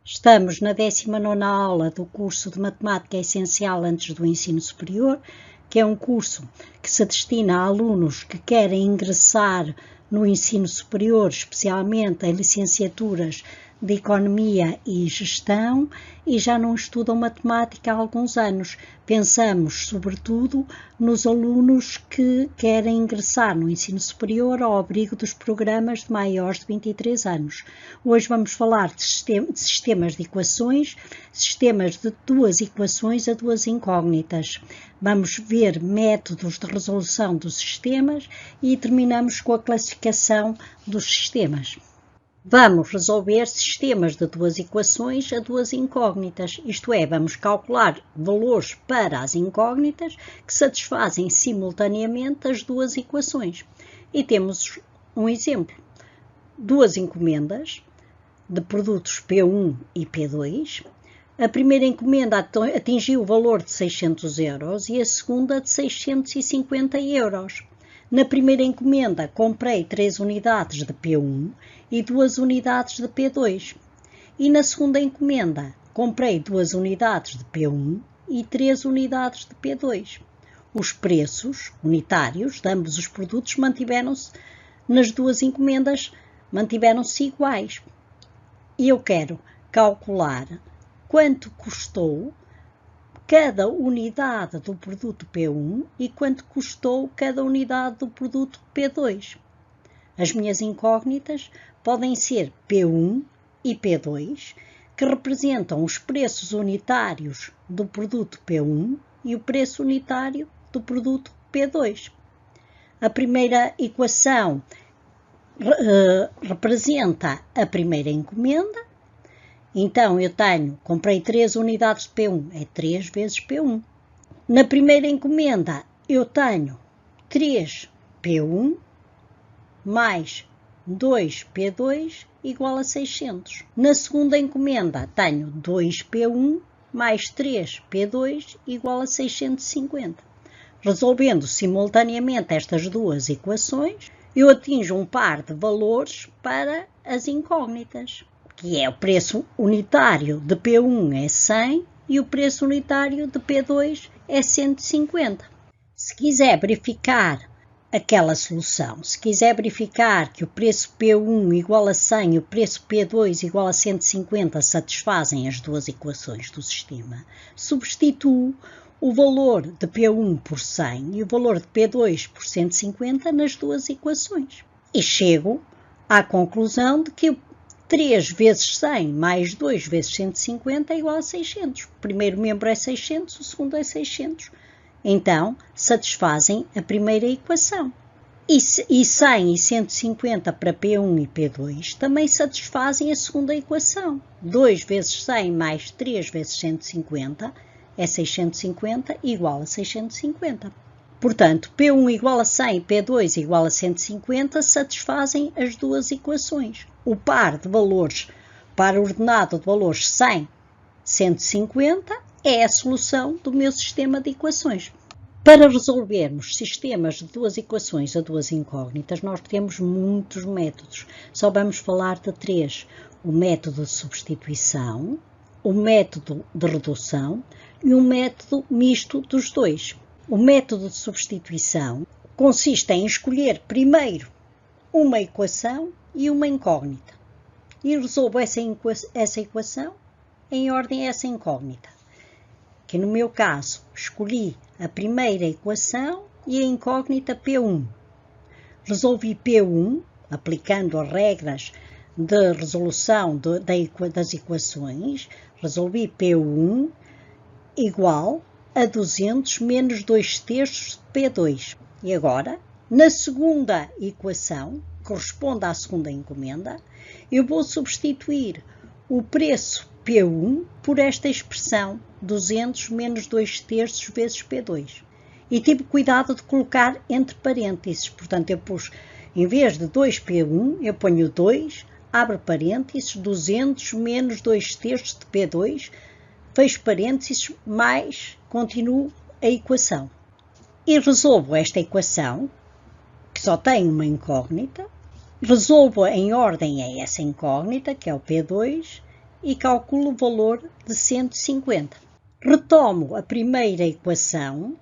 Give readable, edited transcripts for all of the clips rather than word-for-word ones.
Estamos na 19ª aula do curso de Matemática Essencial antes do ensino superior, que é um curso que se destina a alunos que querem ingressar no ensino superior, especialmente em licenciaturas de Economia e Gestão, e já não estudam matemática há alguns anos. Pensamos, sobretudo, nos alunos que querem ingressar no ensino superior ao abrigo dos programas de maiores de 23 anos. Hoje vamos falar de sistemas de equações, sistemas de duas equações a duas incógnitas. Vamos ver métodos de resolução dos sistemas e terminamos com a classificação dos sistemas. Vamos resolver sistemas de duas equações a duas incógnitas, isto é, vamos calcular valores para as incógnitas que satisfazem simultaneamente as duas equações. E temos um exemplo: duas encomendas de produtos P1 e P2. A primeira encomenda atingiu o valor de 600 euros e a segunda de 650 euros. Na primeira encomenda, comprei 3 unidades de P1 e 2 unidades de P2. E na segunda encomenda, comprei 2 unidades de P1 e 3 unidades de P2. Os preços unitários de ambos os produtos mantiveram-se nas duas encomendas, mantiveram-se iguais. E eu quero calcular quanto custou cada unidade do produto P1 e quanto custou cada unidade do produto P2. As minhas incógnitas podem ser P1 e P2, que representam os preços unitários do produto P1 e o preço unitário do produto P2. A primeira equação representa a primeira encomenda. Então, eu comprei 3 unidades de P1, é 3 vezes P1. Na primeira encomenda, eu tenho 3 P1 mais 2 P2 igual a 600. Na segunda encomenda, tenho 2 P1 mais 3 P2 igual a 650. Resolvendo simultaneamente estas duas equações, eu atinjo um par de valores para as incógnitas, que é o preço unitário de P1 é 100 e o preço unitário de P2 é 150. Se quiser verificar aquela solução, se quiser verificar que o preço P1 igual a 100 e o preço P2 igual a 150 satisfazem as duas equações do sistema, substituo o valor de P1 por 100 e o valor de P2 por 150 nas duas equações. E chego à conclusão de que 3 vezes 100 mais 2 vezes 150 é igual a 600. O primeiro membro é 600, o segundo é 600. Então, satisfazem a primeira equação. E 100 e 150 para P1 e P2 também satisfazem a segunda equação. 2 vezes 100 mais 3 vezes 150 é 650 igual a 650. Portanto, P1 igual a 100 e P2 igual a 150 satisfazem as duas equações. O par de valores para o ordenado de valores 100, 150 é a solução do meu sistema de equações. Para resolvermos sistemas de duas equações a duas incógnitas, nós temos muitos métodos. Só vamos falar de 3. O método de substituição, o método de redução e um método misto dos dois. O método de substituição consiste em escolher primeiro uma equação e uma incógnita e resolvo essa equação em ordem a essa incógnita. Que no meu caso escolhi a primeira equação e a incógnita P1. Resolvi P1 aplicando as regras de resolução das equações. Resolvi P1 igual a 200 menos 2 terços de P2. E agora, na segunda equação, que corresponde à segunda encomenda, eu vou substituir o preço P1 por esta expressão, 200 menos 2 terços vezes P2. E tive cuidado de colocar entre parênteses, portanto eu pus, em vez de 2P1, eu ponho 2, abro parênteses, 200 menos 2 terços de P2, fecho parênteses, mais continuo a equação. E resolvo esta equação, que só tem uma incógnita, resolvo em ordem a essa incógnita, que é o P2, e calculo o valor de 150. Retomo a primeira equação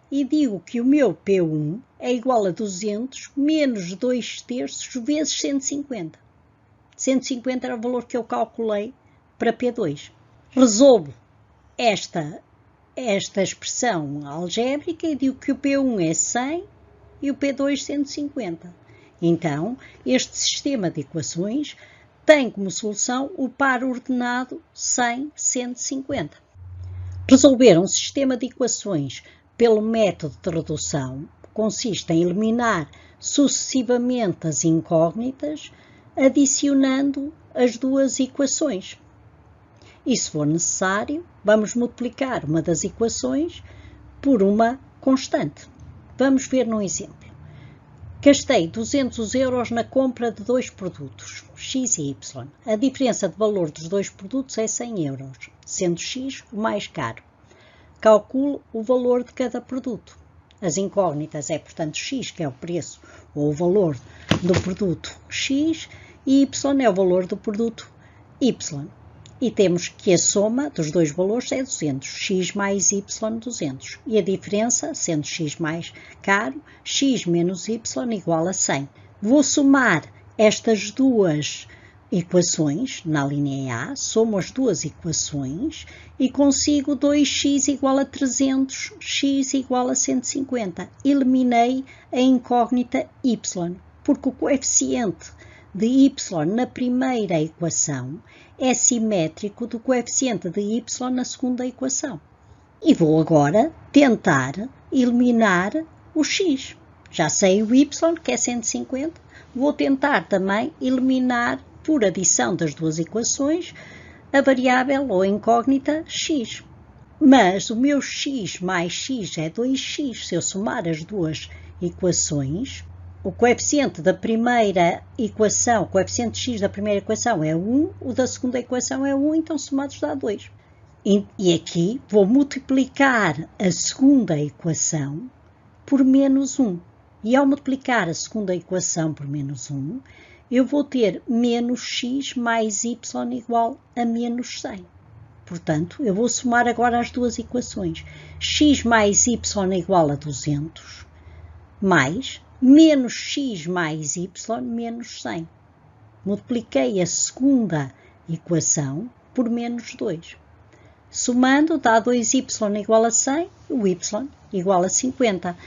e digo que o meu P1 é igual a 200 menos 2/3 vezes 150. 150 era o valor que eu calculei para P2. Resolvo esta expressão algébrica e digo que o P1 é 100 e o P2 150. Então, este sistema de equações tem como solução o par ordenado 100, 150. Resolver um sistema de equações pelo método de redução consiste em eliminar sucessivamente as incógnitas, adicionando as duas equações. E, se for necessário, vamos multiplicar uma das equações por uma constante. Vamos ver num exemplo. Gastei 200 € na compra de dois produtos, X e Y. A diferença de valor dos dois produtos é 100 €, sendo X o mais caro. Calculo o valor de cada produto. As incógnitas é, portanto, X, que é o preço ou o valor do produto X, e Y é o valor do produto Y. E temos que a soma dos dois valores é 200, x mais y 200. E a diferença, sendo x mais caro, x menos y igual a 100. Vou somar estas duas equações na linha A, somo as duas equações e consigo 2x igual a 300, x igual a 150. Eliminei a incógnita y, porque o coeficiente de y na primeira equação é simétrico do coeficiente de y na segunda equação. E vou agora tentar eliminar o x. Já sei o y, que é 150. Vou tentar também eliminar, por adição das duas equações, a variável ou incógnita x. Mas o meu x mais x é 2x. Se eu somar as duas equações, o coeficiente da primeira equação, o coeficiente de x da primeira equação é 1, o da segunda equação é 1, então somados dá 2. E aqui vou multiplicar a segunda equação por menos 1. E ao multiplicar a segunda equação por menos 1, eu vou ter menos x mais y igual a menos 100. Portanto, eu vou somar agora as duas equações. X mais y igual a 200, mais menos x mais y menos 100. Multipliquei a segunda equação por menos 2. Somando dá 2y igual a 100, o y igual a 50.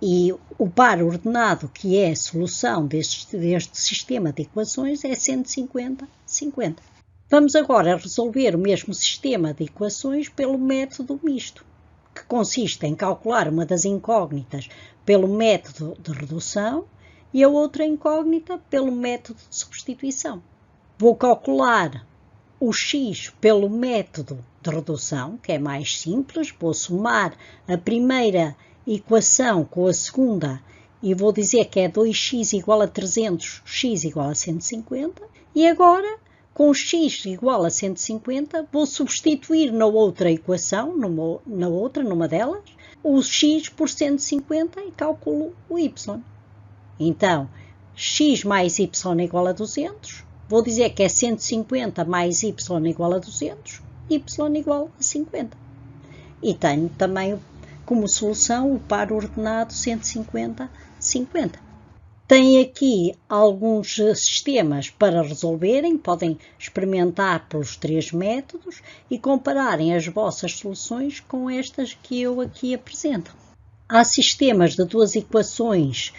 E o par ordenado, que é a solução deste sistema de equações, é 150, 50. Vamos agora resolver o mesmo sistema de equações pelo método misto, que consiste em calcular uma das incógnitas pelo método de redução e a outra incógnita pelo método de substituição. Vou calcular o x pelo método de redução, que é mais simples. Vou somar a primeira equação com a segunda e vou dizer que é 2x igual a 300, x igual a 150. E agora, com x igual a 150, vou substituir na outra equação, numa delas, o x por 150 e calculo o y. Então, x mais y igual a 200, vou dizer que é 150 mais y igual a 200, y igual a 50. E tenho também como solução o par ordenado 150, 50. Tem aqui alguns sistemas para resolverem, podem experimentar pelos três métodos e compararem as vossas soluções com estas que eu aqui apresento. Há sistemas de duas equações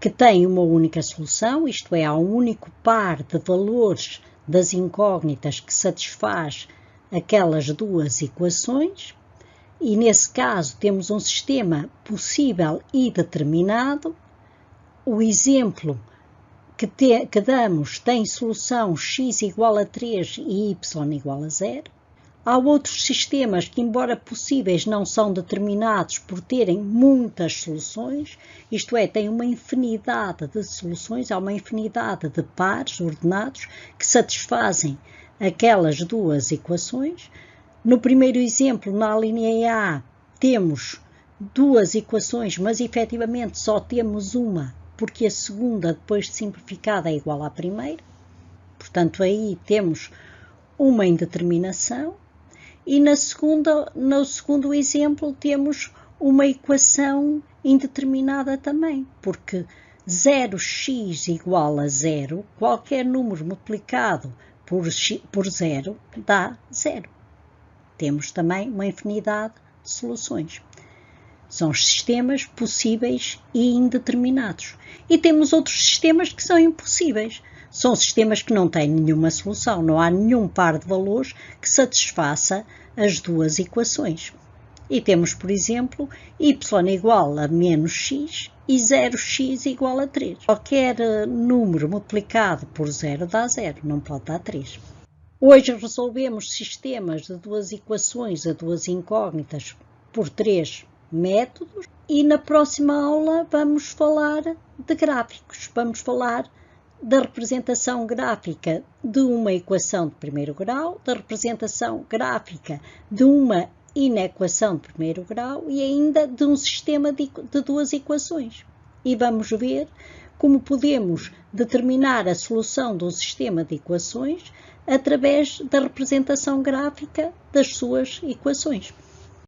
que têm uma única solução, isto é, há um único par de valores das incógnitas que satisfaz aquelas duas equações, e nesse caso temos um sistema possível e determinado. O exemplo que damos tem solução x igual a 3 e y igual a 0. Há outros sistemas que, embora possíveis, não são determinados por terem muitas soluções, isto é, têm uma infinidade de soluções, há uma infinidade de pares ordenados que satisfazem aquelas duas equações. No primeiro exemplo, na linha A, temos duas equações, mas efetivamente só temos uma, porque a segunda, depois de simplificada, é igual à primeira. Portanto, aí temos uma indeterminação e no segundo exemplo temos uma equação indeterminada também, porque 0x igual a 0, qualquer número multiplicado por 0 dá 0. Temos também uma infinidade de soluções. São os sistemas possíveis e indeterminados. E temos outros sistemas que são impossíveis. São sistemas que não têm nenhuma solução, não há nenhum par de valores que satisfaça as duas equações. E temos, por exemplo, y igual a menos x e 0x igual a 3. Qualquer número multiplicado por 0 dá 0, não pode dar 3. Hoje resolvemos sistemas de duas equações a duas incógnitas por 3 métodos e na próxima aula vamos falar de gráficos. Vamos falar da representação gráfica de uma equação de primeiro grau, da representação gráfica de uma inequação de primeiro grau e ainda de um sistema de duas equações. E vamos ver como podemos determinar a solução de um sistema de equações através da representação gráfica das suas equações.